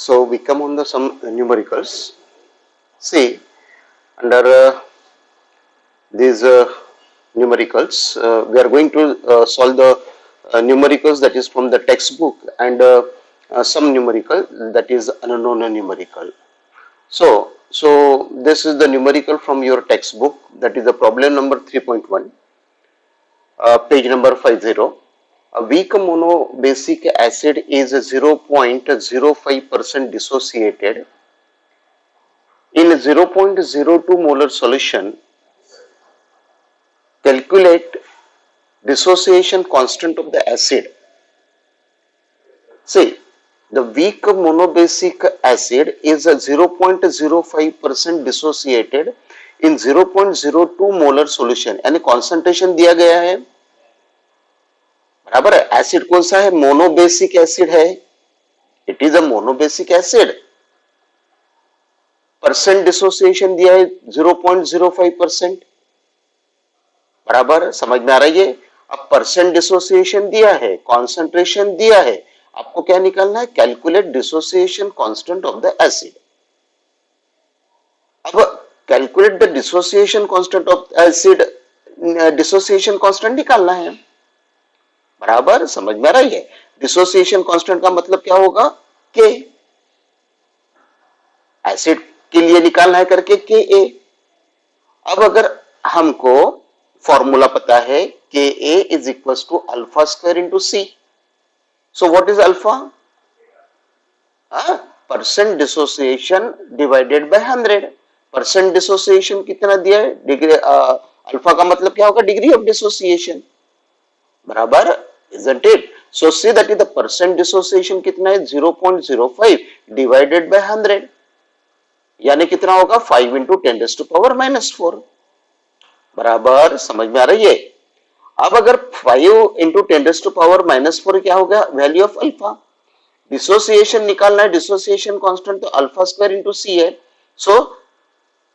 So we come on the some numericals. See, under these numericals, we are going to solve the numericals that is from the textbook and some numerical that is unknown numerical. So this is the numerical from your textbook, that is the problem number 3.1, page number 50. A weak monobasic acid is 0.05% dissociated in 0.02 molar solution. Calculate dissociation constant of the acid. See, the weak monobasic acid is 0.05% dissociated in 0.02 molar solution, यानी concentration दिया गया है, बराबर है. Acid कौन सा है? Monobasic acid है. It is a monobasic acid. Percent dissociation दिया है 0.05%, बराबर. समझ में आ रही है? अब परसेंट डिसोसिएशन दिया है, कॉन्सेंट्रेशन दिया है, आपको क्या निकालना है? Calculate dissociation constant of the acid. अब calculate the dissociation constant of acid, dissociation constant निकालना है, बराबर. समझ में आ रही है? डिसोसिएशन कांस्टेंट का मतलब क्या होगा? के. एसिड के लिए निकालना है करके के ए. अब अगर हमको फॉर्मूला पता है K a is equal to alpha square into C. So what is alpha? Percent dissociation divided by 100. Percent dissociation कितना दिया है? डिग्री. अल्फा का मतलब क्या होगा? डिग्री ऑफ डिसोसिएशन, बराबर. Isn't it? So see that is the percent dissociation कितना है? 0.05 divided by 100, यानी कितना होगा? 5 into 10 raised to power minus 4, बराबर. समझ में आ रही है? अब अगर 5 into 10 raised to power minus 4 क्या होगा? Value of alpha. डिसोसिएशन निकालना है, डिसोसिएशन कांस्टेंट, तो अल्फा स्क्वायर इंटू सी है. सो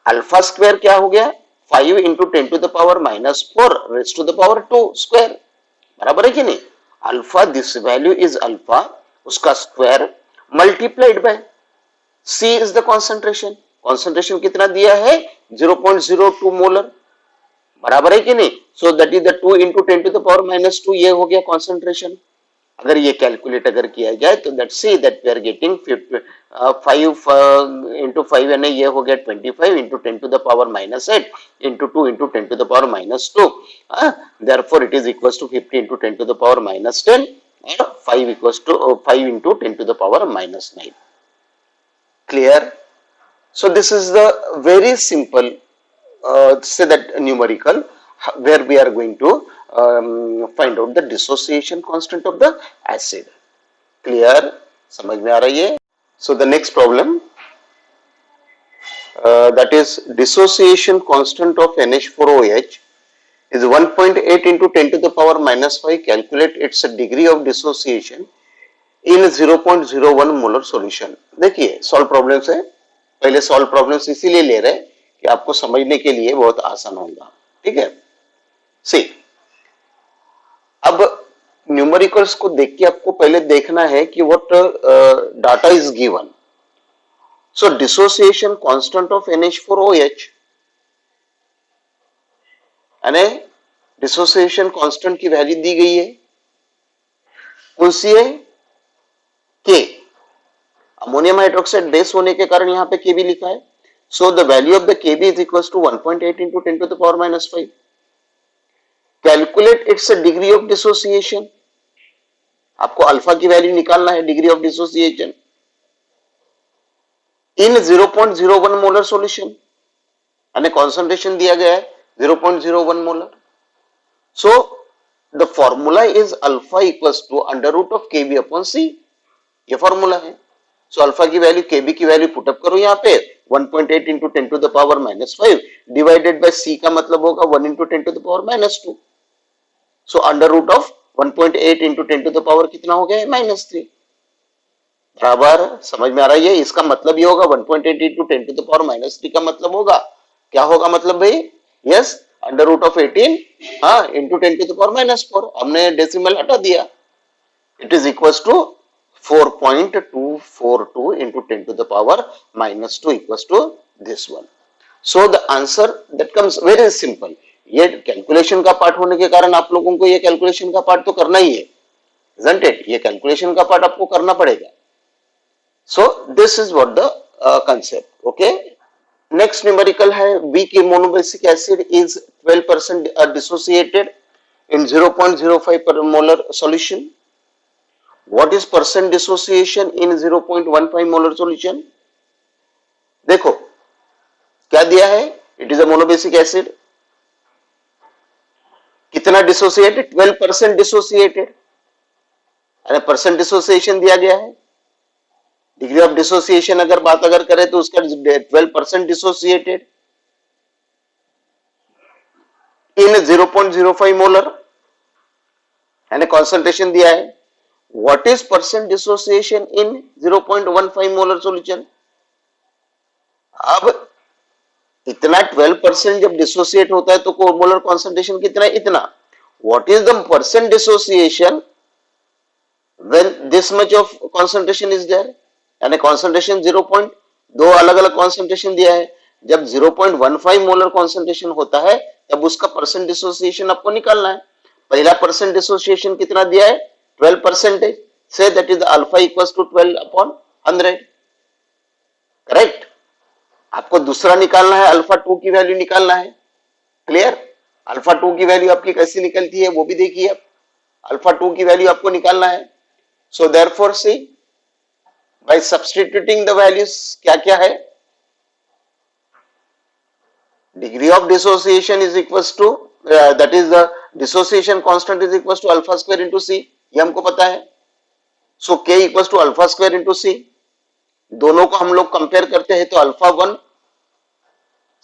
अल्फा स्क्वायर क्या हो गया? 5 into 10 to the power minus 4 raised to the power 2 square, बराबर है कि नहीं? Alpha, this value is alpha, उसका square multiplied by C is the concentration. Concentration कितना दिया है? 0.02 मोलर, बराबर है कि नहीं? So that is the 2 into 10 to the power minus 2, ये हो गया कॉन्सेंट्रेशन. अगर ये कैलकुलेट अगर किया जाए तो that see that we are getting 5 into 5, यानी ये हो गया 25 into 10 to the power minus 8 into 2 into 10 to the power minus 2. Therefore it is equals to 50 into 10 to the power minus 10 and 5 equals to 5 into 10 to the power minus 9. Clear? So this is the very simple say that numerical where we are going to find out the dissociation constant of the acid. Clear? समझ में आ रही है? So the next problem, that is dissociation constant of NH4OH is 1.8 into 10 to the power minus 5. Calculate its degree of dissociation in 0.01 molar solution. देखिए solve problems है, पहले solve problems इसीलिए ले रहे हैं कि आपको समझने के लिए बहुत आसान होगा. ठीक है. सी, अब न्यूमेरिकल्स को देख के आपको पहले देखना है कि what data is given. So dissociation constant of NH4OH, यानी डिसोसिएशन कांस्टेंट की वैल्यू दी गई है. कौन सी है? के. अमोनियम हाइड्रोक्साइड बेस होने के कारण यहां पे Kb लिखा है. So the value of the Kb is equal to 1.8 into 10 to the power minus 5. Calculate its degree of dissociation. आपको अल्फा की वैल्यू निकालना है, degree of dissociation in 0.01 molar solution, यानी कॉन्सेंट्रेशन दिया गया है 0.01 molar. So the formula is alpha equals to under root of Kb upon C. ये formula है. सो अल्फा की वैल्यू, Kb की वैल्यू पुटअप करो यहाँ पे 1.8 into 10 to the power minus 5 divided by C का मतलब होगा 1 into 10 to the power minus 2. So under root of 1.8 into 10 to the power कितना हो गया? minus 3, बराबर. समझ में आ रही है? इसका मतलब ये होगा 1.8 into 10 to the power minus 3 का मतलब होगा क्या होगा? मतलब भाई yes, under root of 18 into 10 to the power minus 4. हमने डेसिमल हटा दिया. It is equal to 4.242 into 10 to the power minus 2 equals to this one. So the answer that comes very simple. ये कैलकुलेशन का part होने के कारण आप लोगों को ये कैलकुलेशन का पार्ट तो करना ही है, isn't it? ये कैलकुलेशन का पार्ट आपको करना पड़ेगा. So this is what the concept. Okay. Next numerical है weak monobasic acid is 12% dissociated in 0.05 per molar solution. What is percent dissociation in 0.15 molar solution? देखो क्या दिया है, it is a monobasic acid. कितना dissociated, 12% dissociated, अरे percent dissociation दिया गया है. डिग्री ऑफ डिसोसिएशन अगर बात अगर करें तो उसका 12% डिसोसिएटेड इन 0.05 मोलर यानी कॉन्सेंट्रेशन दिया है. What is percent dissociation in 0.15 molar solution? अब इतना 12% जब डिसोसिएट होता है तो मोलर कॉन्सेंट्रेशन कितना है, इतना. What is the percent dissociation when this much of concentration is there, यानी कॉन्सेंट्रेशन 0.2 अलग अलग कॉन्सेंट्रेशन दिया है. जब 0.15 मोलर कॉन्सेंट्रेशन होता है तब उसका परसेंट डिसोसिएशन आपको निकालना है. पहला परसेंट डिसोसिएशन कितना दिया है, 12%. Say that is alpha equals to 12/100. Correct. आपको दूसरा निकालना है, अल्फा 2 की वैल्यू निकालना है. क्लियर. अल्फा 2 की वैल्यू आपकी कैसे निकलती है वो भी देखिए आप. अल्फा 2 की वैल्यू आपको निकालना है. So therefore C by substituting the values क्या क्या है, degree of dissociation is equals to that is the dissociation constant is equals to alpha square into C, ये हमको पता है. So K equals to alpha square into C. दोनों को हम लोग कंपेयर करते हैं तो alpha 1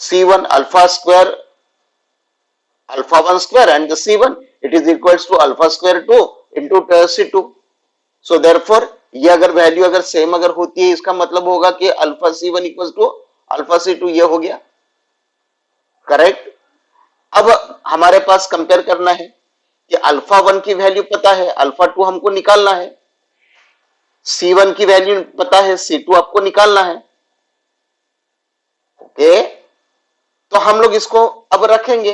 C1 alpha square alpha 1 square and the C1 it is equals to alpha square 2 into C2. So therefore ये अगर वैल्यू अगर सेम अगर होती है इसका मतलब होगा कि alpha C1 equals to alpha C2, ये हो गया. करेक्ट. अब हमारे पास कंपेयर करना है कि अल्फा 1 की वैल्यू पता है, अल्फा 2 हमको निकालना है. C1 की वैल्यू पता है, C2 आपको निकालना है. ओके. तो हम लोग इसको अब रखेंगे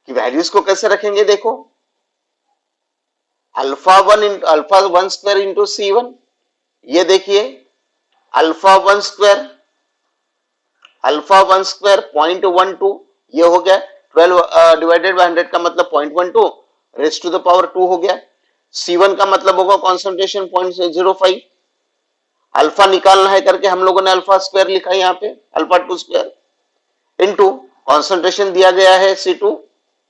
कि वैल्यूज को कैसे रखेंगे. देखो अल्फा 1 स्क्वायर इंटू C1, ये देखिए अल्फा 1 स्क्वायर 0.12, ये हो गया. 12 डिवाइडेड बाय 100 का मतलब 0.12 रेज़ टू द पावर 2 हो गया. C1 का मतलब होगा कॉन्सेंट्रेशन 0.05. अल्फा निकालना है करके हम लोगों ने अल्फा स्क्वायर लिखा है यहाँ पे, अल्फा 2 स्क्वायर इनटू कॉन्सेंट्रेशन दिया गया है C2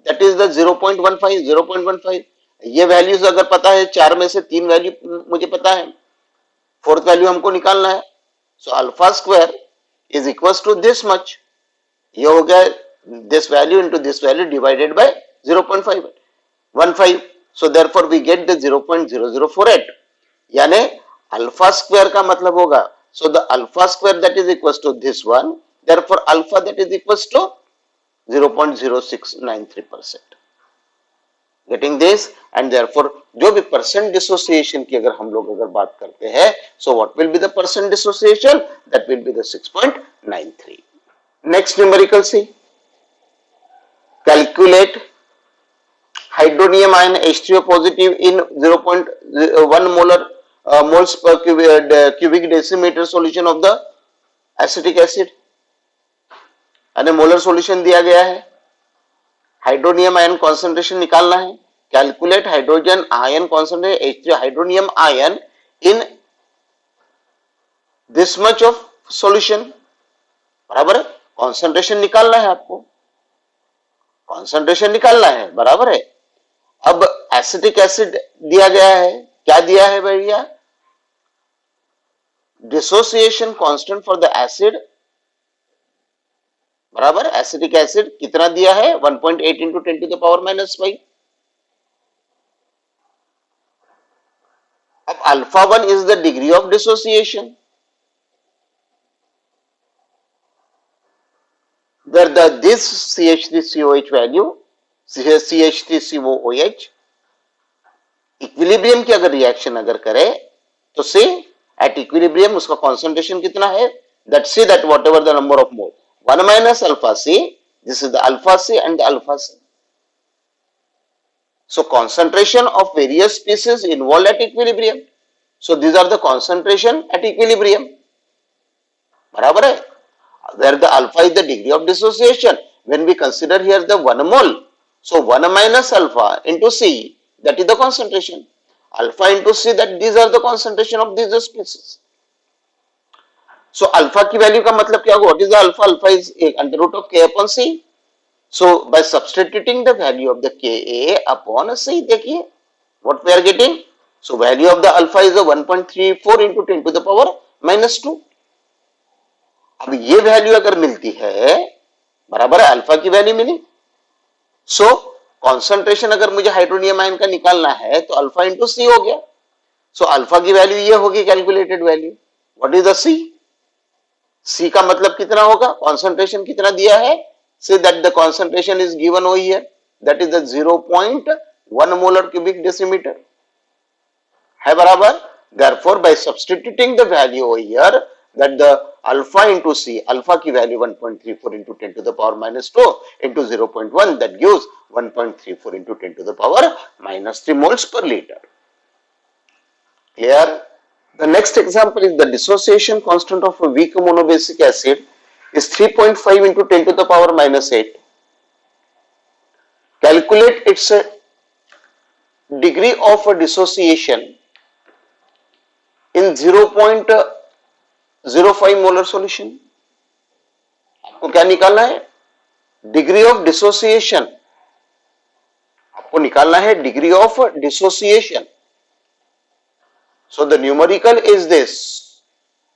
दैट इज द 0.15. ये वैल्यूज अगर पता है, चार में से 3 वैल्यू मुझे पता है, फोर्थ वैल्यू हमको निकालना है. So alpha square is equals to this much, ये हो गया this value into this value divided by 0.15. So therefore we get the 0.0048, यानी अल्फा स्क्वायर का मतलब होगा, so the alpha square that is equals to this one, therefore alpha that is equals to 0.0693%. Getting this, and therefore जो भी percent dissociation की अगर हम लोग अगर बात करते हैं, so what will be the percent dissociation? That will be the 6.93. Next numerical see, calculate hydronium ion H3O positive in 0.1 moles per cubic decimeter solution of the acetic acid. यानी molar solution दिया गया है, hydronium ion concentration निकालना है. Calculate hydrogen ion concentration H3 hydronium ion in this much of solution. बराबर है. Concentration निकालना है आपको, कॉन्सेंट्रेशन निकालना है. बराबर है. अब एसिटिक एसिड दिया गया है, क्या दिया है भैया, dissociation constant for the acid. बराबर. एसिटिक एसिड कितना दिया है, 1.8 इंटू 10 टू द पावर -5. अब alpha 1 is the degree of dissociation, where this CH3COH value, CH3COOH equilibrium की अगर रिएक्शन अगर करे तो सी एट इक्विलिब्रियम उसका कॉन्सेंट्रेशन कितना है, that see that whatever the number of mole 1 minus alpha c, this is the alpha c and the alpha c. So concentration of various species involved at equilibrium. So these are the concentration at equilibrium. बराबर है. Where the alpha is the degree of dissociation. When we consider here the 1 mole, so 1 minus alpha into c, that is the concentration. Alpha into c, that these are the concentration of these species. So alpha की value का मतलब क्या होगा? What is the alpha? Alpha is under root of k upon c. So by substituting the value of the Ka upon C, देखिए what we are getting. So value of the alpha is a 1.34 into 10 to the power minus 2. अब ये value अगर मिलती है, बराबर है alpha की value मिली. सो concentration अगर मुझे हाइड्रोनियम आयन का निकालना है तो अल्फा इंटू सी हो गया. सो अल्फा की वैल्यू ये होगी calculated value. What is the C? C का मतलब कितना होगा? कॉन्सेंट्रेशन कितना दिया है? Say that the concentration is given over here, that is the 0.1 molar cubic decimeter है बराबर. Therefore by substituting the value over here, that the alpha into c, alpha की value 1.34 into 10 to the power minus 2 into 0.1, that gives 1.34 into 10 to the power minus 3 moles per liter. Clear? The next example is the dissociation constant of a weak monobasic acid is 3.5 into 10 to the power minus 8. Calculate its degree of dissociation in 0.05 molar solution. आपको क्या निकालना है? Degree of dissociation. आपको निकालना है degree of dissociation. So the numerical is this.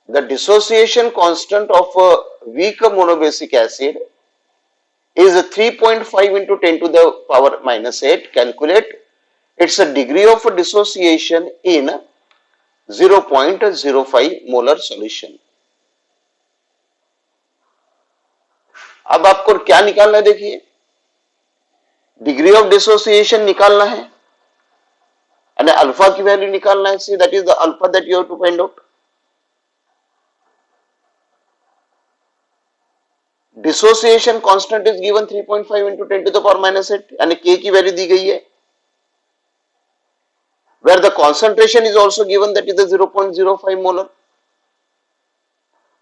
The dissociation constant of a weak monobasic acid is 3.5 into 10 to the power minus 8. Calculate its a degree of dissociation in 0.05 molar solution. अब आपको क्या निकालना है? देखिए degree of dissociation निकालना है and alpha की value निकालना है. See, that is the alpha that you have to find out. Dissociation constant is given 3.5 into 10 to the power minus 8 and K की वैल्यू दी गई है. Where the concentration is also given, that is the 0.05 molar.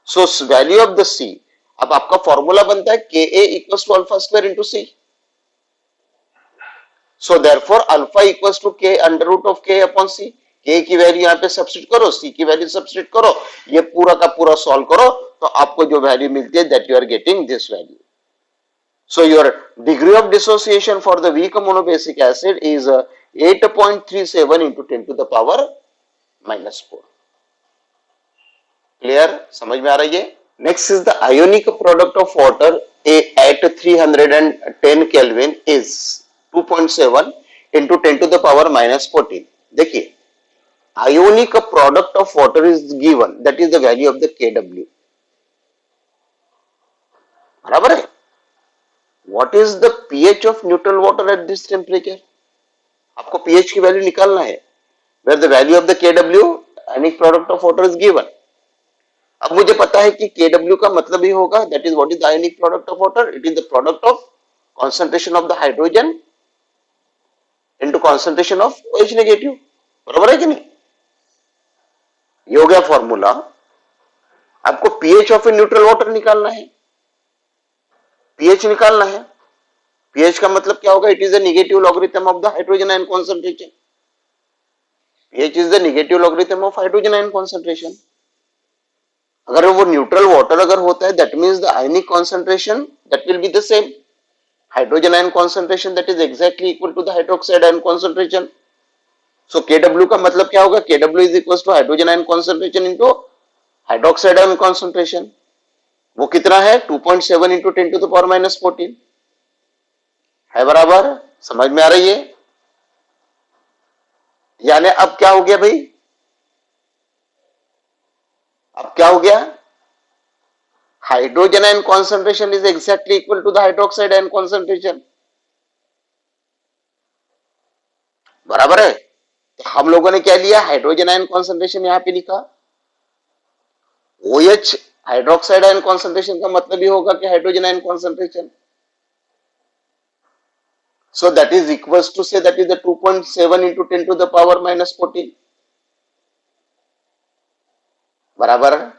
So value of the C. अब आपका formula बनता है Ka equals to alpha square into C. So therefore alpha equals to K under root of K upon C. K की value यहाँ पे substitute करो, C की value substitute करो, ये पूरा का पूरा सॉल्व करो तो आपको जो वैल्यू मिलती है that you are getting this value. So your degree of dissociation for the weak monobasic acid is 8.37 into 10 to the power minus 4. Clear? समझ में आ रही है? Next is the ionic product of water at 310 Kelvin is 2.7 into 10 to the power minus 14. देखिए ionic product of water is given, that is the value of the Kw. बराबर है. What is the pH of neutral water at this temperature? आपको pH की value निकालना है. Where the value of the Kw, ionic product of water is given. अब मुझे पता है कि Kw का मतलब ही होगा, that is what is the ionic product of water? It is the product of concentration of the hydrogen into concentration of OH negative. बराबर है कि नहीं? ये हो गया फॉर्मूला. आपको pH of a neutral water निकालना है. pH निकालना है. pH का मतलब क्या होगा? It is the negative logarithm of the hydrogen ion concentration. pH is the negative logarithm of hydrogen ion concentration. अगर वो न्यूट्रल वाटर अगर होता है, that means the ionic concentration that will be the same. Hydrogen ion concentration that is exactly equal to the hydroxide ion concentration. So Kw का मतलब क्या होगा? Kw is equal to hydrogen ion concentration into hydroxide ion concentration. वो कितना है? 2.7 into 10 to the power minus 14 है. बराबर? समझ में आ रही है? यानी अब क्या हो गया भाई? अब क्या हो गया? Hydrogen ion concentration is exactly equal to the hydroxide ion concentration. बराबर है? तो हम लोगों ने क्या लिया, हाइड्रोजन आयन कॉन्सेंट्रेशन यहां पे लिखा, OH हाइड्रोक्साइड आयन कॉन्सेंट्रेशन का मतलब ये होगा कि hydrogen ion concentration. So that is equals to say that is the 2.7 into 10 to the power minus 14. बराबर.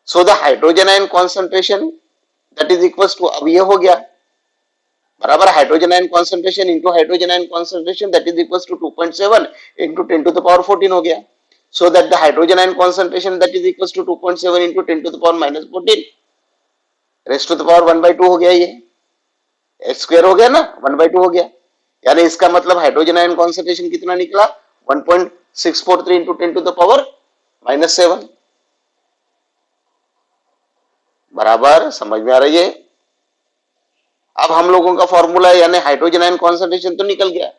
So the hydrogen ion concentration that is equals to, अब ये हो गया बराबर, hydrogen ion concentration into hydrogen ion concentration that is equals to 2.7 into 10 to the power 14 हो गया. So that the hydrogen ion concentration that is equals to 2.7 into 10 to the power minus 14 raised to the power 1/2 हो गया, ये h square हो गया ना, 1/2 हो गया. यानी इसका मतलब हाइड्रोजन आयन कॉन्सेंट्रेशन कितना निकला, 1.643 into 10 to the power minus 7. बराबर, समझ में आ रही है. अब हम लोगों का फॉर्मूला है, यानी हाइड्रोजन आयन कॉन्सेंट्रेशन तो निकल गया.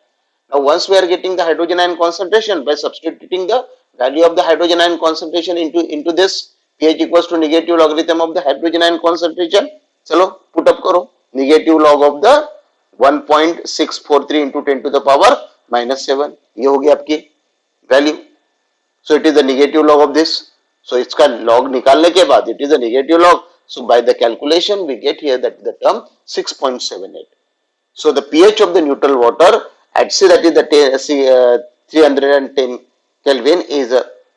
Now once we are getting the hydrogen ion concentration by substituting the value of the hydrogen ion concentration into this, pH equals to negative logarithm of the hydrogen ion concentration. चलो put up करो, negative log of the 1.643 into 10 to the power minus 7, ये होगी आपकी value. So it is the negative log of this. So इसका log निकालने के बाद it is a negative log. So by the calculation we get here that the term 6.78. So the pH of the neutral water at say that is the 310 Kelvin is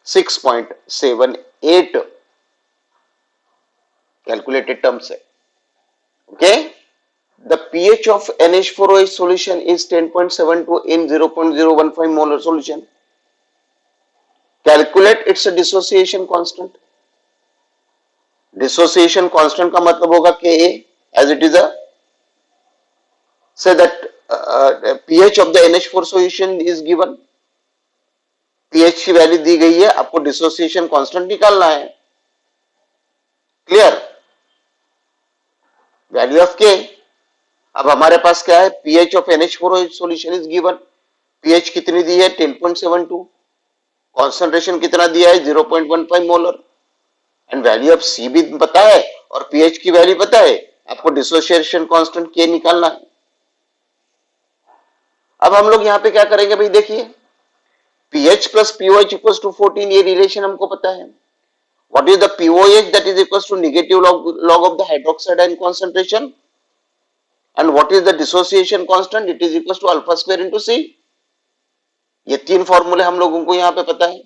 6.78 calculated terms. Okay, the pH of NH4OH solution is 10.72 in 0.015 molar solution. Calculate its dissociation constant. Dissociation constant का मतलब होगा Ka, as it is a say that pH of the NH4 solution is given. pH की value दी गई है, आपको dissociation constant निकालना है. Clear, value of K. अब हमारे पास क्या है, pH of NH4 solution is given. pH कितनी दी है, 10.72. कॉन्सेंट्रेशन कितना दिया है, 0.15 molar. And value of C भी पता है और pH की वैल्यू पता है, आपको डिसोसिएशन कांस्टेंट K निकालना है. अब हम लोग यहाँ पे क्या करेंगे भाई, देखिए pH plus POH equals to 14, ये रिलेशन हमको पता है. What is the POH that is equals to negative log of the hydroxide ion concentration, and what is the dissociation constant, it is equals to alpha square into C. ये तीन फॉर्मूले हम लोगों को यहाँ पे पता है.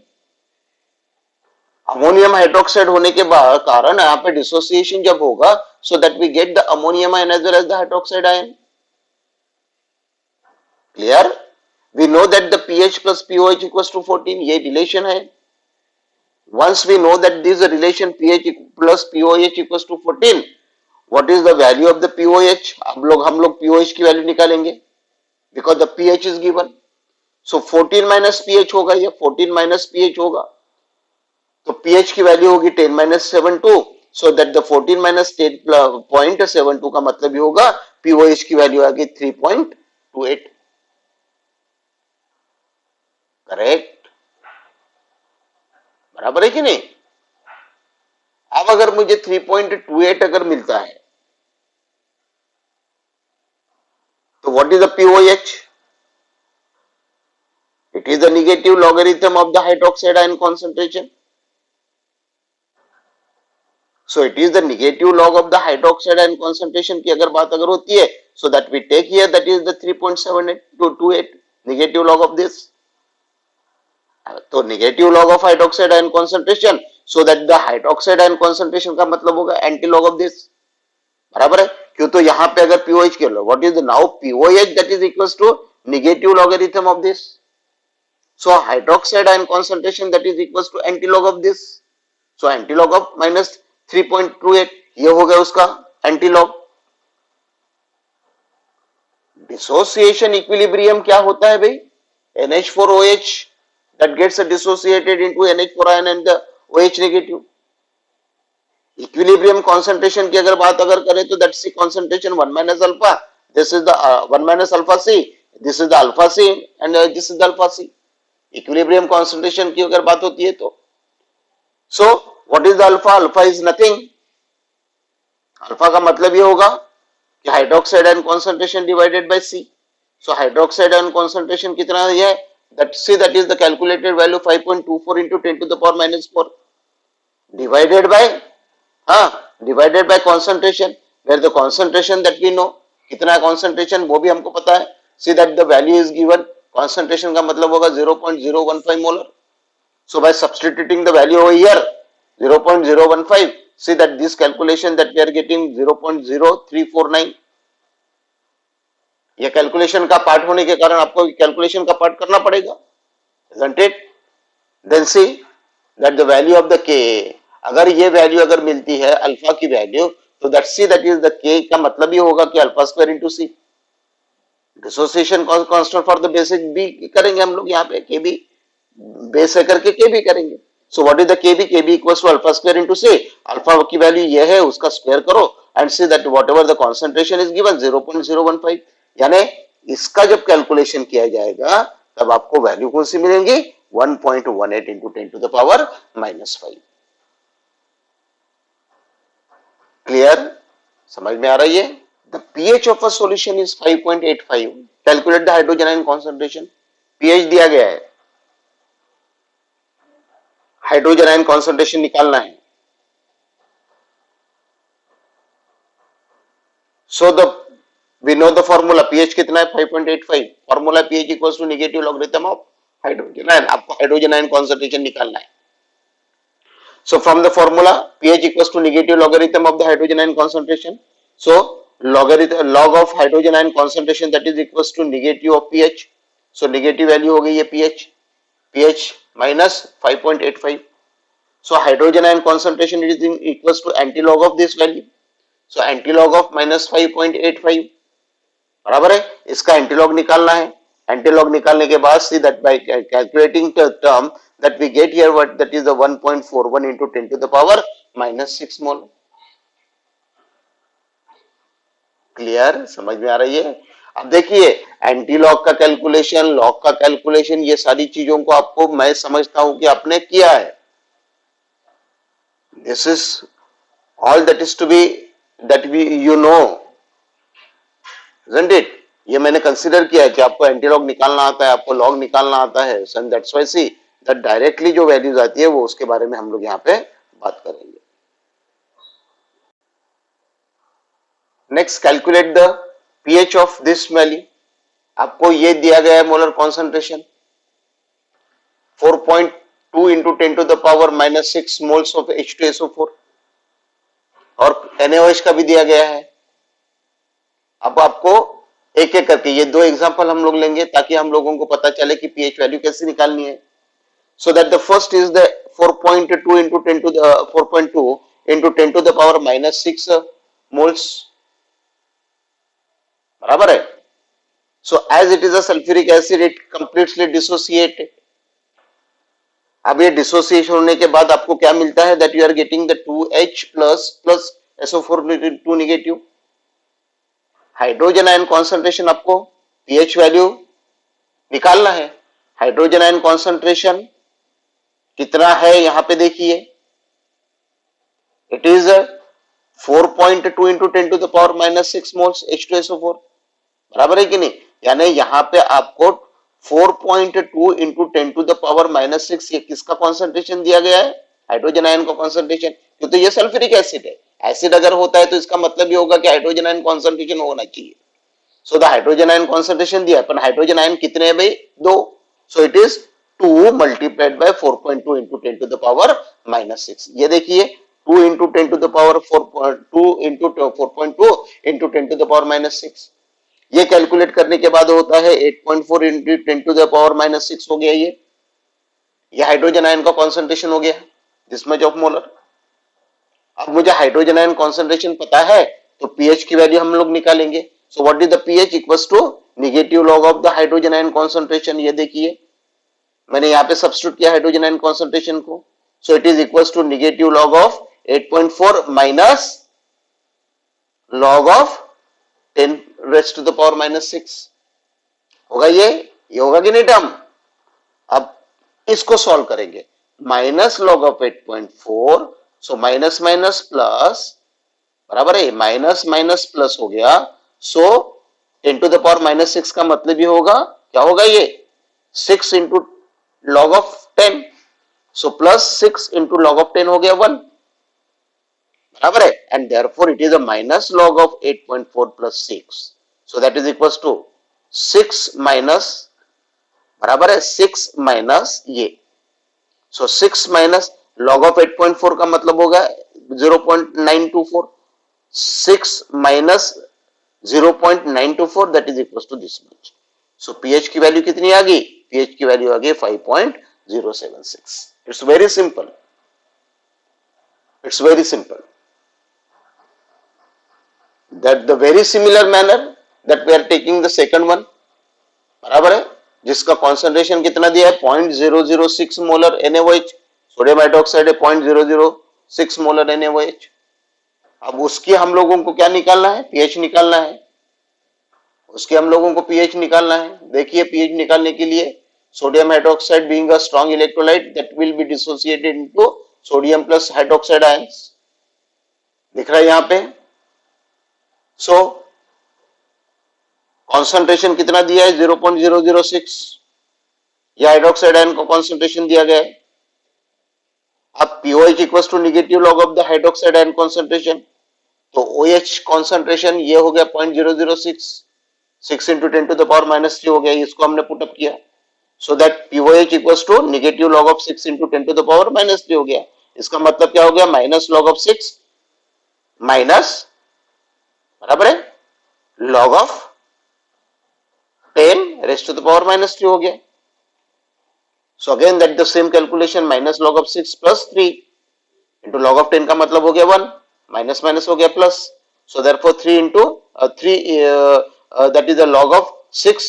अमोनियम हाइड्रोक्साइड होने के कारण यहाँ पे डिसोसिएशन जब होगा, so that we get the ammonium ion as well as the hydroxide ion. Clear? We know that the pH plus POH equals to 14, ये रिलेशन है. Once we know that this is a relation pH plus POH equals to 14, what is the value of the POH? हम लोग POH की value निकालेंगे because the pH is given. So 14 minus pH होगा, ये 14 minus pH होगा, तो pH की value होगी 10 minus 72. So that the 14 minus 10.72 का मतलब ये होगा POH की वैल्यू आ गई 3.28. करेक्ट, बराबर है कि नहीं. अब अगर मुझे 3.28 अगर मिलता है तो what is the POH? It is the negative logarithm of the hydroxide ion concentration. So it is the negative log of the hydroxide ion concentration की अगर बात अगर होती है, so that we take here that is the 3.78 negative log of this. तो negative log of hydroxide ion concentration, so that the hydroxide ion concentration का मतलब होगा एंटी लॉग ऑफ दिस. बराबर है, क्यों, तो यहां पे अगर POH के लो, what is the now POH that is equals to negative logarithm of this. So hydroxide ion concentration that is equals to anti log of this. So anti log of minus 3.28, ये हो गया उसका anti log. Dissociation equilibrium क्या होता है भाई, NH4OH that gets dissociated into NH4 ion and the OH negative. Equilibrium concentration की अगर बात अगर करें तो that's the concentration 1 minus alpha, this is the 1 minus alpha C, this is the alpha C and this is the alpha C. Equilibrium concentration की अगर बात होती है तो, so what is the alpha? Alpha is nothing. Alpha का मतलब ये होगा कि hydroxide ion concentration divided by C. So hydroxide ion concentration कितना है, that see that is the calculated value 5.24 into 10 to the power minus 4 divided by divided by concentration, where the concentration that we know कितना concentration वो भी हमको पता है. See that the value is given, concentration का मतलब होगा 0.015 molar. So by substituting the value over here 0.015, see that this calculation that we are getting 0.0349. ये कैलकुलेशन का पार्ट होने के कारण आपको कैलकुलेशन का पार्ट करना पड़ेगा, isn't it? Then see that the value of the k, अगर ये वैल्यू अगर मिलती है अल्फा की वैल्यू, तो that c that is the k का मतलब ये होगा कि alpha square into C. Dissociation constant for the basic भी करेंगे हम लोग यहाँ पे, के बी बेस है करके के बी करेंगे. So what is the K B equals to alpha square into C. Alpha की वैल्यू ये है, उसका स्क्वायर करो and C that whatever the concentration is given 0.015. यानी इसका जब कैलकुलेशन किया जाएगा तब आपको वैल्यू कौन सी मिलेंगी, 1.18 into 10 to the power minus 5. Clear, समझ में आ रही है? The pH of a solution is 5.85. Calculate the hydrogen ion concentration. pH दिया गया है, हाइड्रोजन आयन कॉन्सेंट्रेशन निकालना है. So we know the formula. pH कितना है, 5.85. Formula pH equals to negative logarithm of hydrogen ion. आपको हाइड्रोजन आयन कॉन्सेंट्रेशन निकालना है. So from the formula pH equals to negative logarithm of the hydrogen ion concentration. So log of hydrogen ion concentration that is equals to negative of pH. So negative value हो गई है pH minus 5.85. So hydrogen ion concentration is equals to antilog of this value. So antilog of minus 5.85 बराबर है, इसका antilog निकालना है. Antilog निकालने के बाद see that by calculating the term that we get here what that is the 1.41 into 10 to the power minus 6 mole. Clear, समझ में आ रही है? अब देखिए एंटीलॉग का कैलकुलेशन, लॉग का कैलकुलेशन, ये सारी चीजों को आपको मैं समझता हूं कि आपने किया है. This is all that is to be that we you know, isn't it? ये मैंने कंसीडर किया है कि आपको एंटीलॉग निकालना आता है, आपको लॉग निकालना आता है. So that's why see that directly जो वैल्यूज आती है वो उसके बारे में हम लोग यहाँ पे बात करेंगे. Next calculate the pH of this value. आपको ये दिया गया है molar concentration 4.2 into 10 to the power minus 6 moles of H2SO4 और NaOH का भी दिया गया है. अब आपको एक एक करके ये दो एग्जांपल हम लोग लेंगे ताकि हम लोगों को पता चले कि pH वैल्यू कैसे निकालनी है. So that the first is the 4.2 into 10 to the 4.2 into 10 to the power minus 6 moles, बराबर है. So as it is a sulphuric acid it completely dissociated. अब ये डिसोसिएशन होने के बाद आपको क्या मिलता है, that you are getting the 2H plus SO4 2 negative. Hydrogen ion concentration आपको pH वैल्यू निकालना है. हाइड्रोजन आयन कॉन्सेंट्रेशन कितना है यहां पे देखिए, it is 4.2 into 10 to the power minus 6 moles H2SO4, बराबर है कि नहीं. यानी यहां पे आपको 4.2 into 10 to the power minus 6 ये किसका कॉन्सेंट्रेशन दिया गया है, हाइड्रोजन आयन का कॉन्सेंट्रेशन. क्योंकि ये सल्फ्यूरिक एसिड है, एसिड अगर होता है तो इसका मतलब ये होगा कि हाइड्रोजन आयन कॉन्सेंट्रेशन होना चाहिए. So the hydrogen ion concentration दिया, पर हाइड्रोजन आयन कितने हैं भाई, 2. So it is 2 multiplied by 4.2 into 10 to the power minus 6. ये देखिए 2 into 10 to the power 4.2 into 4.2 into 10 to the power minus 6. ये कैलकुलेट करने के बाद होता है 8.4 into 10 to the power minus 6 हो गया. ये हाइड्रोजन आयन का कॉन्सेंट्रेशन हो गया दिस मच ऑफ मोलर. अब मुझे हाइड्रोजन आयन कॉन्सेंट्रेशन पता है तो pH की वैल्यू हम लोग निकालेंगे. So what is the pH equals to negative log of the hydrogen ion concentration. ये देखिए मैंने यहाँ पे सब्स्टिट्यूट किया हाइड्रोजन आयन कॉन्सेंट्रेशन को. So it is equals to negative log of 8.4 minus log of 10 raised to the power minus 6 होगा. ये होगा कि नहीं टर्म. अब इसको सॉल्व करेंगे. Minus log of 8.4, so minus minus plus, बराबर है, माइनस माइनस प्लस हो गया. So 10 to the power minus 6 का मतलब ये होगा, क्या होगा ये 6 into log of 10, so plus 6 into log of 10 हो गया 1, बराबर है, and therefore it is a minus log of 8.4 plus 6, so that is equal to 6 minus, बराबर है 6 माइनस ये, सो 6 माइनस लॉग ऑफ 8.4 का मतलब होगा 0.924, 6 minus 0.924 that is equal to this much. So pH की वैल्यू कितनी आ गई? पीएच की वैल्यू आ गई 5.076। It's very simple, it's very simple, that the very similar manner that we are taking the second one, बराबर है, जिसका कॉन्सेंट्रेशन कितना दिया है 0.006 मोलर NaOH, सोडियम हाइड्रोक्साइड है 0.006 मोलर NaOH। अब उसकी हम लोगों को क्या निकालना है? पीएच निकालना है, उसके हम लोगों को पीएच निकालना है। देखिए पीएच निकालने के लिए sodium hydroxide being a strong electrolyte that will B dissociated into sodium plus hydroxide ions, दिख रहा है यहां पे। सो कॉन्सेंट्रेशन कितना दिया है? 0.006, या हाइड्रोक्साइड आयन का कॉन्सेंट्रेशन दिया गया है। अब pOH equals to negative log of the hydroxide ion concentration, तो OH कॉन्सेंट्रेशन ये हो गया 0.006, 6 into 10 to the power minus 3 हो गया, इसको हमने पुटअप किया, so that pOH equals to negative log of 6 into 10 to the power minus 3 हो गया। इसका मतलब क्या हो गया? माइनस लॉग ऑफ 6 माइनस, बराबर है, log of 10 raised to the power minus 3 हो गया। So again that the same calculation, minus log of 6 plus 3 into log of 10 का मतलब हो गया 1, माइनस माइनस हो गया plus, so therefore 3 into 3 that is the log of 6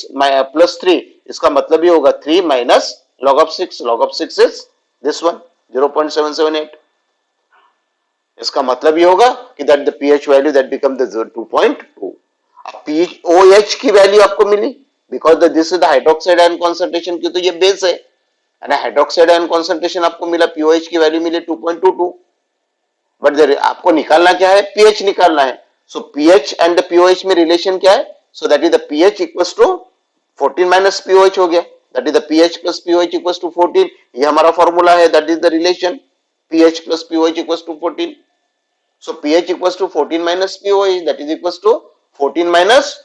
plus 3, इसका मतलब ये होगा 3 minus log of 6, log of 6 is this one 0.778, इसका मतलब ये होगा कि that the pH value that become the 2.2। अब pH OH की वैल्यू आपको मिली because this is the hydroxide ion concentration, की तो ये बेस है, हाइड्रोक्साइड आयन कॉन्सेंट्रेशन आपको मिला, पीओएच की वैल्यू मिली 2.22, बट आपको निकालना क्या है? पीएच निकालना है। So pH and the pOH में रिलेशन क्या है? So that is the pH equals to 14 minus pOH हो गया, that is the pH plus pOH equals to 14, ये हमारा फॉर्मूला है, that is the relation pH plus pOH equals to 14। So pH equals to 14 minus pOH, that is equals to 14 minus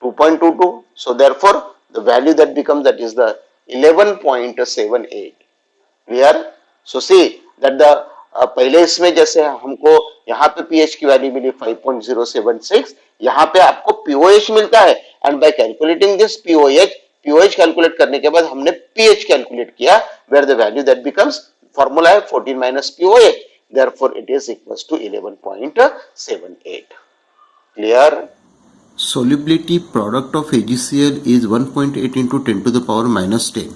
2.22, so therefore the value that becomes, that is the 11.78 clear। so see that the पहले इसमें जैसे हमको यहाँ पे pH की value मिली 5.076, यहाँ पे आपको pOH मिलता है, and bye calculating this pOH calculate करने के बाद हमने pH कैलकुलेट किया, where the value that becomes, formula है 14 minus pOH, therefore it is equals to 11.78 clear। Solubility product of AgCl is 1.8 into 10 to the power minus 10.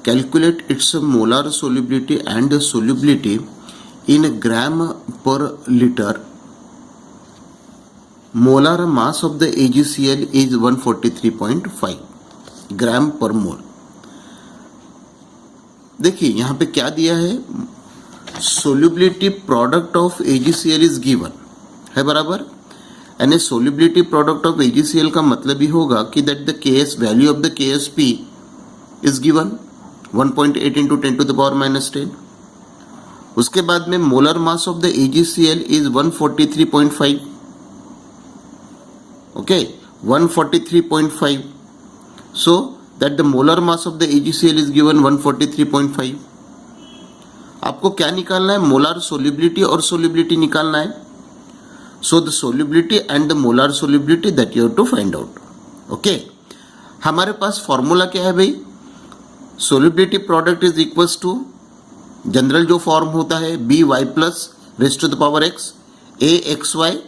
Calculate its molar solubility and solubility in gram per liter. Molar mass of the AgCl is 143.5 ग्राम पर मोल। देखिए यहाँ पे क्या दिया है, solubility product of AgCl is given है, बराबर, यानी solubility product of AgCl का मतलब ही होगा कि that the Ks value of the KSP is given 1.8 into 10 to the power minus 10। उसके बाद में molar mass of the AgCl is 143.5, okay, 143.5, so that the molar mass of the AgCl is given 143.5। आपको क्या निकालना है? Molar solubility और solubility निकालना है। So the solubility and the molar solubility that you have to find out, okay। हमारे पास formula क्या है भाई? solubility product is equals to, general जो फॉर्म होता है by plus raised to the power x, axy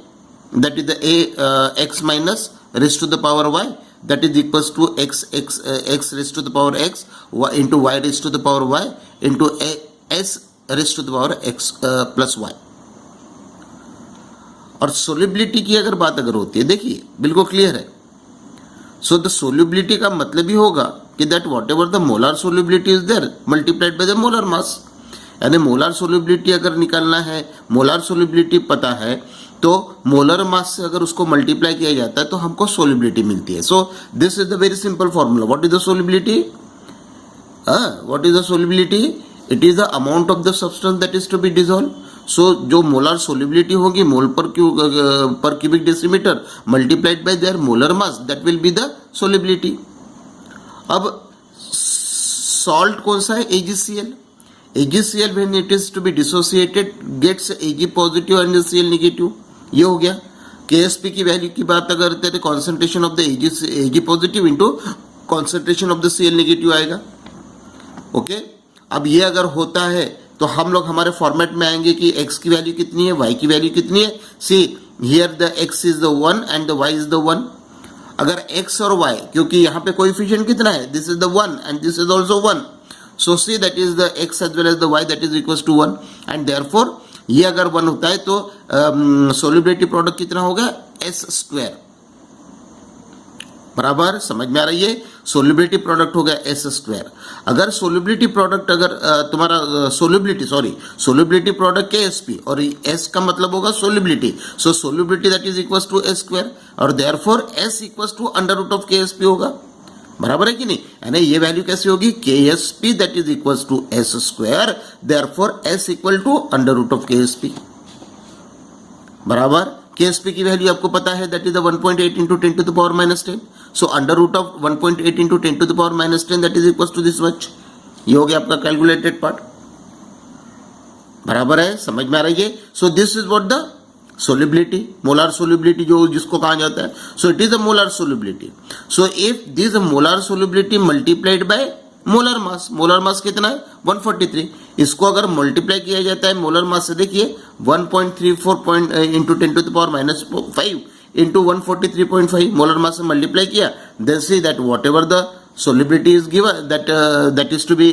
that is the x minus raised to the power y, that is equals to x raised to the power x into y raised to the power y into s raised to the power x plus y। और solubility की अगर बात होती है, देखिए बिल्कुल clear है। So the solubility का मतलब ही होगा कि that whatever the molar solubility is there multiplied by the molar mass, यानी मोलर सोल्युबिलिटी अगर निकालना है, मोलर सोल्युबिलिटी पता है, तो मोलर मास से अगर उसको मल्टीप्लाई किया जाता है तो हमको सोलिबिलिटी मिलती है. So this is the very simple formula. What is the solubility? What is the solubility? It is the amount of the substance that is to be dissolve. So जो मोलर सोलिबिलिटी होगी mole per cubic decimeter multiplied by their molar mass, that will be the solubility. अब salt कौन सा है? AgCl. AgCl when it is to be dissociated gets Ag positive and Cl negative. ये हो गया. KSP की value की बात अगर करते हैं तो concentration of the Ag positive into concentration of the Cl negative आएगा. ओके. अब ये अगर होता है तो हम लोग हमारे फॉर्मेट में आएंगे कि x की वैल्यू कितनी है, y की वैल्यू कितनी है. See here the x is the 1 and the y is the 1. अगर x और y, क्योंकि यहाँ पे कोएफिशिएंट कितना है, this is the 1 and this is also 1. So see that is the x as well as the y that is equals to 1 and therefore ये अगर 1 होता है तो solubility product कितना होगा? s square. बराबर समझ में आ रही है? solubility product होगा s स्क्वायर. अगर solubility product अगर तुम्हारा solubility product KSP और s का मतलब होगा solubility. So solubility that is equals to s square और therefore s equals to under root of KSP होगा. बराबर है कि नहीं? यानी ये वैल्यू कैसे होगी? KSP that is equals to s square, therefore s equal to under root of KSP. बराबर. KSP की वैल्यू आपको पता है, that is 1.8 into 10 to the power minus 10. So under root of 1.8 into 10 to the power minus 10 that is equals to this much. ये हो गया आपका calculated part. बराबर है? समझ में आ रही है? So this is what the solubility, molar solubility जो जिसको कहा जाता है. so it is a molar solubility. so if this molar solubility multiplied by molar mass कितना है? 143. इसको अगर मल्टीप्लाई किया जाता है मोलर मास से, देखिए 1.34 into 10 to the power minus 5 into 143.5 molar mass से मल्टीप्लाई किया, then see that whatever the solubility is given that is to be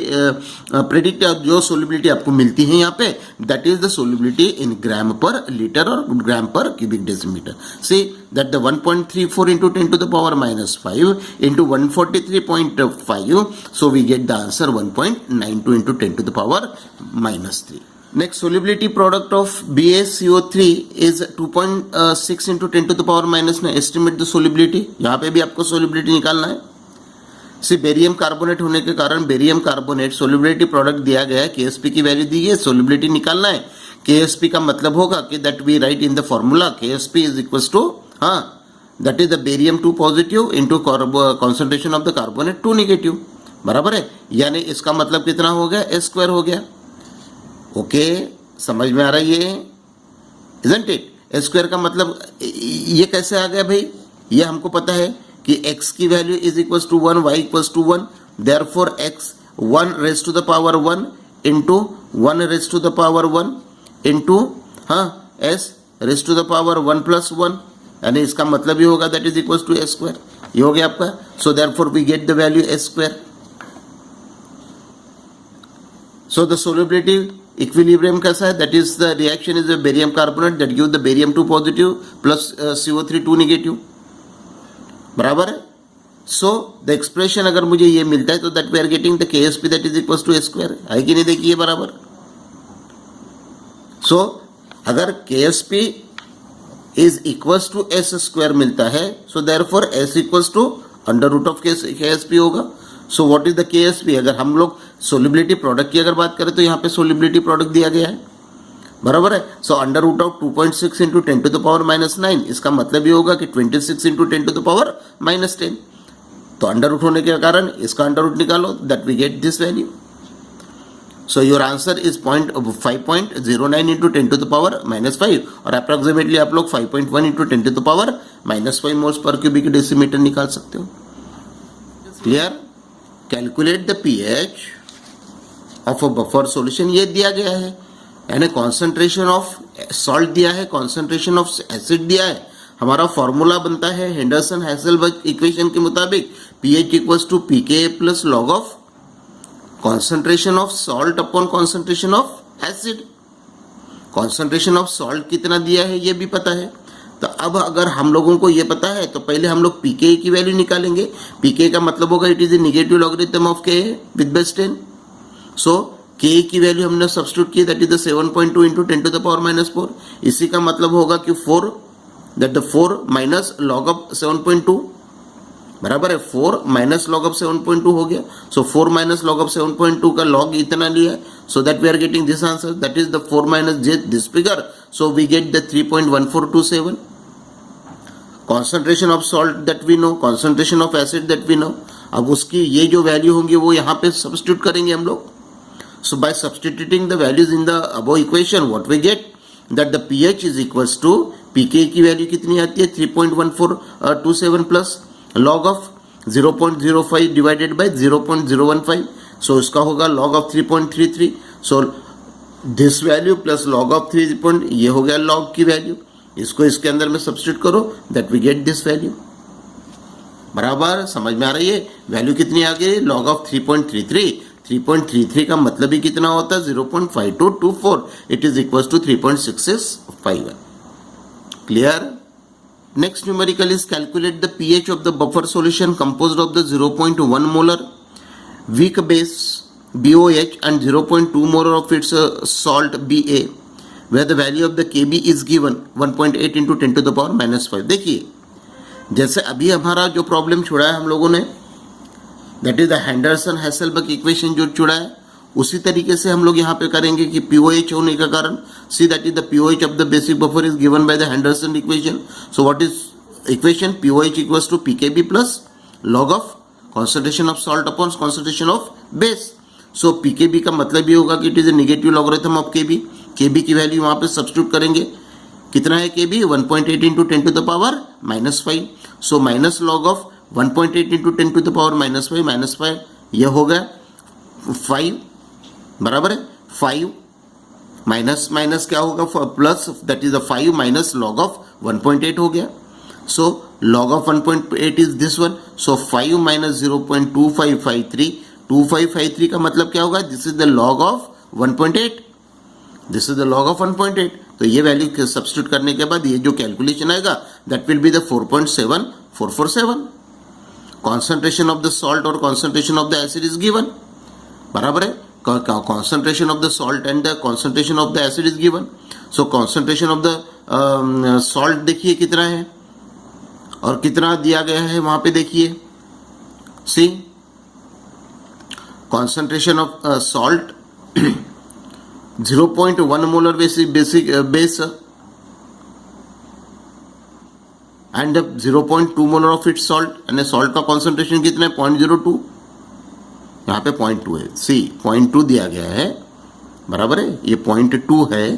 predicted, जो solubility आपको मिलती है यहाँ पे, that is the solubility in gram per liter or gram per cubic decimeter. See that the 1.34 into 10 to the power minus 5 into 143.5, so we get the answer 1.92 into 10 to the power minus 3. Next, solubility product of BaCO3 is 2.6 into 10 to the power minus 9. Estimate the solubility. यहाँ पे भी आपको solubility निकालना है. सी barium carbonate होने के कारण barium carbonate solubility product दिया गया है, KSP की वैल्यू दी है, सोलिबिलिटी निकालना है. KSP का मतलब होगा कि that we write in the formula KSP is equals to that is the barium 2 positive into concentration of the carbonate 2 negative. बराबर है? यानी इसका मतलब कितना हो गया? s स्क्वायर हो गया. ओके. समझ में आ रही है? Isn't it? s स्क्वायर का मतलब ये कैसे आ गया भाई? ये हमको पता है कि x की value is equals to 1, y equals to 1, therefore x 1 raise to the power 1 into 1 raise to the power 1 into s raise to the power 1 plus 1, यानी इसका मतलब ये होगा that is equals to s square. ये हो गया आपका. So therefore we get the value s square. So the solubility equilibrium कैसा है? That is the reaction is the barium carbonate that give the barium 2 positive plus CO3 2 negative. बराबर है? So the expression अगर मुझे ये मिलता है तो that we are getting the KSP that is equals to s square. है कि नहीं? देखिए बराबर. सो अगर KSP is equals to s square मिलता है, so therefore s equals to under root of KSP होगा. So what is the KSP? अगर हम लोग सोलिबिलिटी प्रोडक्ट की अगर बात करें तो यहाँ पे सोलिबिलिटी प्रोडक्ट दिया गया है. बराबर है? So under root of 2.6 into 10 to the power minus 9, इसका मतलब ये होगा कि 26 into 10 to the power minus 10. तो अंडर रूट होने के कारण इसका अंडर रूट निकालो, that we get this value. So your answer is 5.09 into 10 to the power minus 5 और अप्रोक्सीमेटली आप लोग 5.1 into 10 to the power minus 5 moles पर क्यूबिक डेसीमीटर निकाल सकते हो. Clear? Calculate the pH of a buffer solution. ये दिया गया है, यानी कॉन्सेंट्रेशन ऑफ सॉल्ट दिया है, कॉन्सेंट्रेशन ऑफ एसिड दिया है. हमारा फॉर्मूला बनता है हेंडरसन हैसेलबर्ग इक्वेशन के मुताबिक pH equals to pKa plus log of concentration of salt upon concentration of acid. Concentration of salt कितना दिया है ये भी पता है. तो अब अगर हम लोगों को ये पता है तो पहले हम लोग pKa की वैल्यू निकालेंगे. pKa का मतलब होगा it is a negative logarithm of Ka with base 10. So K की वैल्यू हमने सब्स्टिट्यूट की, that is the 7.2 into 10 to the power -4। इसी का मतलब होगा कि 4 that the 4 minus log of 7.2 बराबर है 4 माइनस लॉग ऑफ 7.2 हो गया। सो 4 माइनस लॉग ऑफ 7.2 का लॉग इतना लिया, so that we are getting this answer, that is the 4 minus this figure, so we get the 3.1427। Concentration of salt that we know, concentration of acid that we know. अब उसकी ये जो value होंगी वो यहाँ पे सब्स्टिट्यूट करेंगे हम लोग। So by substituting the values in the above equation what we get that the pH is equals to pK की वैल्यू कितनी आती है 3.1427 plus log of 0.05 divided by 0.015, so इसका होगा log of 3.33, so this value plus log of 3 ये हो गया log की वैल्यू, इसको इसके अंदर में सब्स्टिट्यूट करो that we get this value. बराबर समझ में आ रही है? वैल्यू कितनी आ गई log of 3.33, 3.33 का मतलब ही कितना होता है 0.5224, it is equal to 3.665। Clear? Next numerical is calculate the pH of the buffer solution composed of the 0.1 molar weak base BOH and 0.2 molar of its salt BA, where the value of the Kb is given 1.8 into 10 to the power -5। देखिए जैसे अभी हमारा जो problem छोड़ा है हम लोगों ने, that is the Henderson Hasselbalch equation जो छोड़ा है, उसी तरीके से हम लोग यहाँ पे करेंगे कि पीओएच होने का कारण, see that is the pOH of the basic buffer is given by the Henderson equation. So what is equation? POH equals to pKb plus log of concentration of salt upon concentration of base. So pKb का मतलब ये होगा कि it is a negative logarithm of Kb. Kb की value वहाँ पे substitute करेंगे, कितना है Kb 1.8 into 10 to the power -5, so minus log of 1.8 into 10 to the power -5 ये हो गया 5 बराबर है 5 माइनस माइनस क्या होगा plus, that is the 5 minus log of 1.8 हो गया। So log of 1.8 is this one, so 5 minus 0.2553, 2553 का मतलब क्या होगा? This is the log of 1.8, this is the log of 1.8। तो ये वैल्यू सब्स्टिट्यूट करने के बाद ये जो कैलकुलेशन आएगा that will be the 4.7447। Concentration of the salt और concentration of the acid is given, बराबर है। concentration of the salt and the concentration of the acid is given, so concentration of the salt देखिए कितना है और कितना दिया गया है वहां पे देखिए, सी concentration of salt 0.1 molar base and 0.2 molar of its salt, and salt का concentration कितना है 0.02, यहाँ पे 0.2 है, सी 0.2 दिया गया है, बराबर है, ये 0.2 है।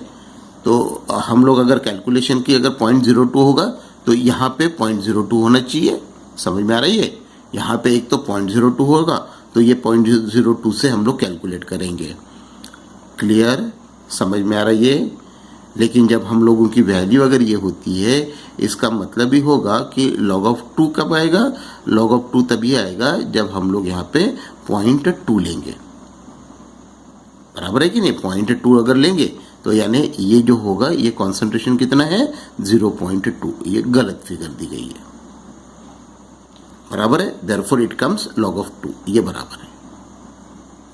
तो हम लोग अगर कैलकुलेशन की अगर 0.02 होगा तो यहाँ पे 0.02 होना चाहिए, समझ में आ रही है? यहाँ पे एक तो 0.02 होगा तो ये 0.02 से हम लोग कैलकुलेट करेंगे। क्लियर? समझ में आ रही है? लेकिन जब हम लोगों की वैल्यू अगर ये होती है, इसका मतलब ही होगा कि log of 2 कब आएगा? log of 2 तभी आएगा जब हम लोग यहाँ पे 0.2 लेंगे, बराबर है कि नहीं? 0.2 अगर लेंगे तो यानी ये जो होगा ये कॉन्सेंट्रेशन कितना है 0.2, ये गलत फिगर दी गई है, बराबर है। Therefore it comes log of 2, ये बराबर है,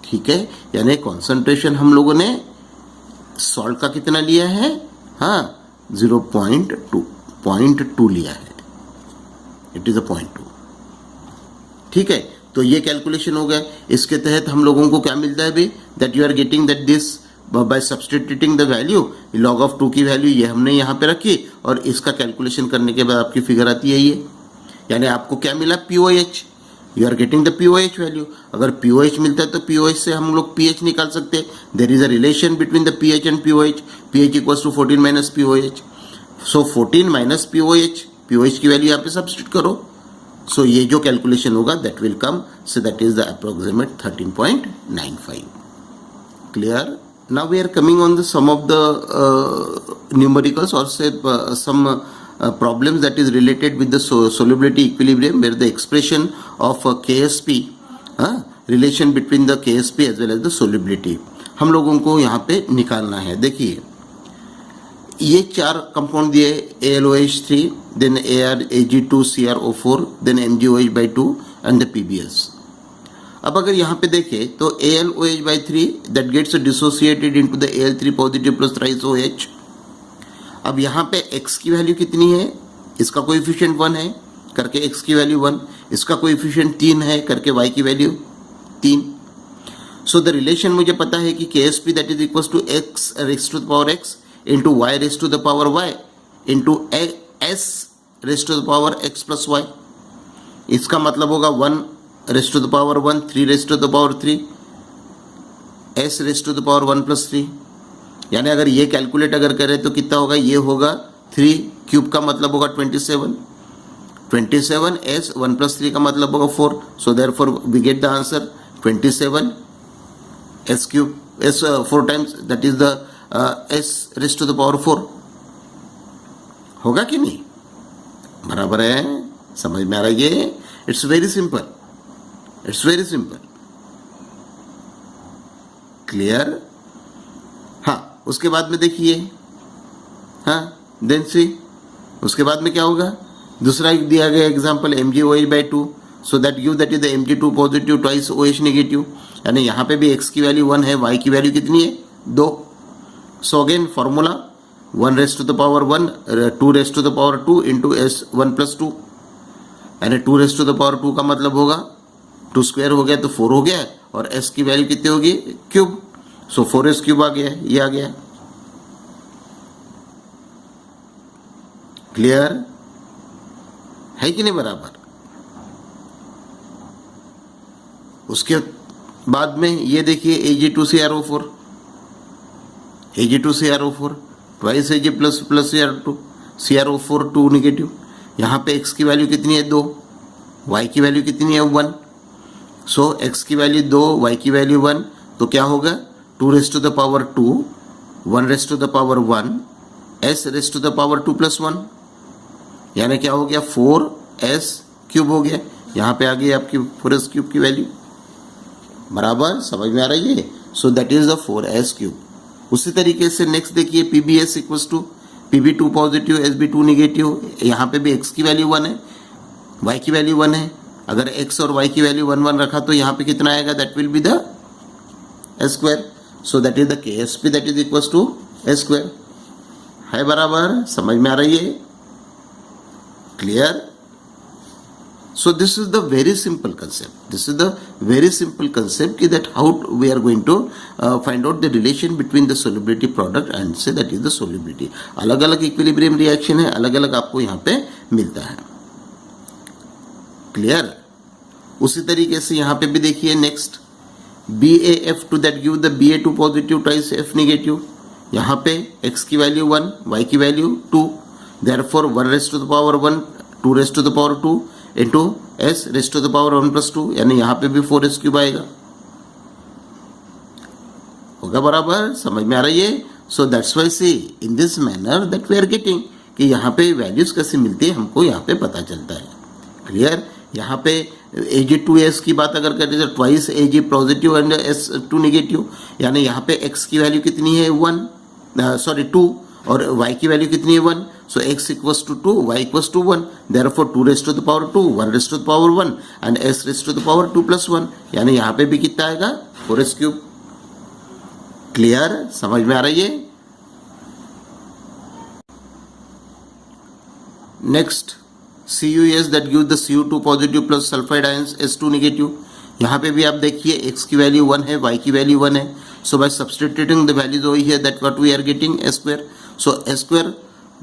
ठीक है। यानी कॉन्सेंट्रेशन हम लोगों ने सॉल्ट का कितना लिया है? हाँ 0.2 लिया है, इट इज 0.2, ठीक है। तो ये कैलकुलेशन हो गया। इसके तहत हम लोगों को क्या मिलता है भी? That you are getting that this by substituting the value, log of 2 की वैल्यू ये हमने यहाँ पे रखी और इसका कैलकुलेशन करने के बाद आपकी फिगर आती है ये, यानी आपको क्या मिला? POH, you are getting the POH value. अगर POH मिलता है तो POH से हम लोग pH निकाल सकते हैं। There is a relation between the pH and POH, pH equals to 14 minus POH, so 14 minus POH की वैल्यू यहाँ पे सब्स्टिट्यूट करो, सो ये जो कैलकुलेशन होगा that will come, so that is the approximate 13.95। Clear? Now we are coming on the sum of the numericals और से सम problems that is related with the solubility equilibrium, where the expression of KSP, relation between the KSP as well as the solubility हम लोगों को यहाँ पे निकालना है। देखिए ये 4 कंपाउंड दिए, AlOH3, then ArAg2CrO4, then MgOH/2 and the PbS। अब अगर यहाँ पे देखें तो AlOH by 3 that gets dissociated into the Al3 positive plus thrice OH. अब यहाँ पे x की वैल्यू कितनी है, इसका कोएफिशिएंट 1 है करके x की वैल्यू 1, इसका कोएफिशिएंट 3 है करके y की वैल्यू 3. सो द रिलेशन मुझे पता है कि KSP that is equal to x raise to the power x into y raise to the power y into s raise to the power x plus y. इसका मतलब होगा 1 raise to the power 1, 3 raise to the power 3, s raise to the power 1 plus 3. यानी अगर ये calculate अगर करें तो कितना होगा, ये होगा 3 क्यूब का मतलब होगा 27, 27 s 1 प्लस 3 का मतलब होगा 4. So therefore we get the answer 27 s cube, s 4 times that is the s raise to the power 4. होगा कि नहीं? बराबर है, समझ में आ रहा है ये? It's very simple, it's very simple. Clear? हाँ, उसके बाद में देखिए, हाँ देन सी उसके बाद में क्या होगा, दूसरा दिया गया example MgOH by 2, so that give that is the Mg2 positive twice OH negative. यानी यहाँ पे भी x की वैल्यू 1 है, y की वैल्यू कितनी है 2. So again formula 1 raise to the power 1, 2 raise to the power 2 into s 1 plus 2. यानी 2 रेज टू द पावर 2 का मतलब होगा 2 स्क्वायर हो गया तो 4 हो गया, और s की वैल्यू कितनी होगी क्यूब. सो 4s क्यूब आ गया, ये आ गया. क्लियर है कि नहीं? बराबर. उसके बाद में ये देखिए Ag2CrO4, Ag2CrO4 twice Ag plus plus CrO4 2 negative. यहाँ पे x की वैल्यू कितनी है 2, y की वैल्यू कितनी है 1. सो x की वैल्यू 2, y की वैल्यू 1, तो क्या होगा 2 raise to the power 2, 1 raise to the power 1, s raise to the power 2 plus 1. यानी क्या हो गया 4s क्यूब हो गया. यहाँ पे आ गई आपकी 4s क्यूब की वैल्यू. बराबर, समझ में आ रही है? So that is the 4s cube. उसी तरीके से नेक्स्ट देखिए PbS equals to Pb2 positive Sb2 negative. यहाँ पे भी x की वैल्यू 1 है, y की वैल्यू 1 है. अगर x और y की वैल्यू 1 1 रखा तो यहाँ पे कितना आएगा, that will be the s square. So that is the KSP that is equals to s square. है बराबर, समझ में आ रही है? Clear? So this is the very simple concept. This is the very simple concept that how we are going to find out the relation between the solubility product and say that is the solubility. अलग अलग equilibrium reaction है, अलग अलग आपको यहाँ पे मिलता है. क्लियर? उसी तरीके से यहाँ पे भी देखिए next BaF2 that give the Ba2 positive twice F negative. यहाँ पे x की वैल्यू 1, y की value 2, therefore 1 raise to the power 1, 2 raise to the power 2 into s raise to the power 1 plus 2. यानी यहाँ पे भी 4s क्यूब आएगा. होगा बराबर, समझ में आ रही है? So that's why see in this manner that we are getting कि यहाँ पे वैल्यूज कैसे मिलती है हमको यहाँ पे पता चलता है. क्लियर? यहाँ पे Ag2s की बात अगर करें तो twice Ag positive and s2 negative. यानी यहाँ पे x की वैल्यू कितनी है 2 और y की वैल्यू कितनी है 1. So x equals to 2, y equals to 1, therefore 2 raise to the power 2, 1 raise to the power 1 and s raise to the power 2 plus 1. यानी यहाँ पे भी कितना आएगा 4s क्यूब. क्लियर? समझ में आ रही है? Next CuS that give the Cu2 positive plus sulphide ions S2 negative. यहाँ पे भी आप देखिए x की वैल्यू 1 है, y की वैल्यू 1 है. So by substituting the values over here that what we are getting s square. So s square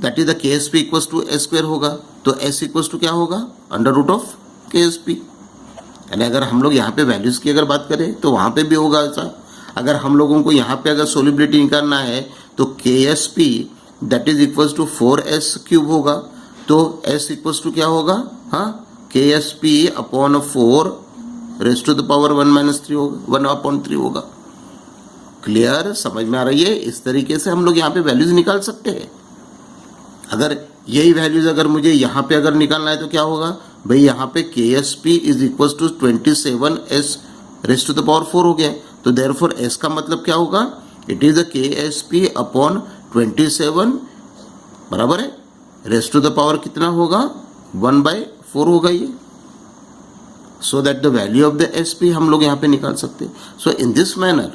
that is the KSP equals to s square होगा. तो s इक्वल्स टू क्या होगा, under root of KSP. यानी अगर हम लोग यहाँ पे वैल्यूज की अगर बात करें तो वहाँ पे भी होगा ऐसा. अगर हम लोगों को यहाँ पे अगर सोलिबिलिटी निकालना है तो KSP that is equals to 4s cube होगा. तो s इक्वल्स टू क्या होगा, हाँ KSP upon 4 raise to the power 1 minus 3 होगा, 1/3 होगा. क्लियर? समझ में आ रही है? इस तरीके से हम लोग यहाँ पे वैल्यूज निकाल सकते हैं. अगर यही वैल्यूज अगर मुझे यहाँ पे अगर निकालना है तो क्या होगा भाई, यहाँ पे KSP is equal to 27s raise to the power 4 हो गया. तो देयरफॉर s का मतलब क्या होगा, it is the KSP upon 27 बराबर है रेज टू द पावर कितना होगा 1/4 होगा. ये सो that the value of the S P हम लोग यहाँ पे निकाल सकते हैं. सो इन दिस मैनर,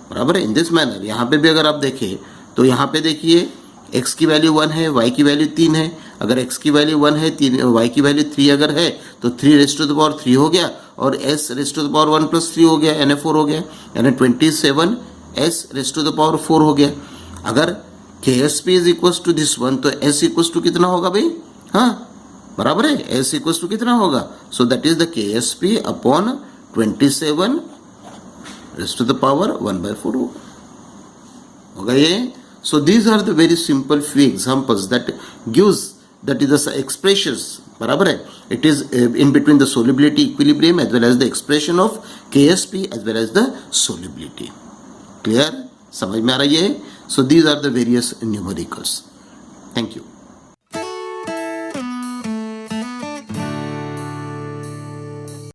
बराबर है, इन दिस मैनर यहाँ पे भी अगर आप देखें तो यहाँ पे देखिए x की वैल्यू 1 है, y की वैल्यू 3 है. अगर x की वैल्यू 1 है, y की वैल्यू 3 अगर है तो 3 रेज़ टू द पावर 3 हो गया और s raise to the power 1 plus 3 हो गया, यानी 4 हो गया, यानी 27 s raise to the power 4 हो गया. अगर KSP is equal to this one तो s इक्वल टू कितना होगा भाई? हाँ, बराबर है, s इक्वल टू कितना होगा? So that is the KSP upon 27 raise to the power 1/4 होगा ये. So these are the very simple few examples that gives, that is the expressions, बराबर है, it is in between the solubility equilibrium as well as the expression of KSP as well as the solubility. Clear? समझ में आ रही है? So these are the various numericals. Thank you.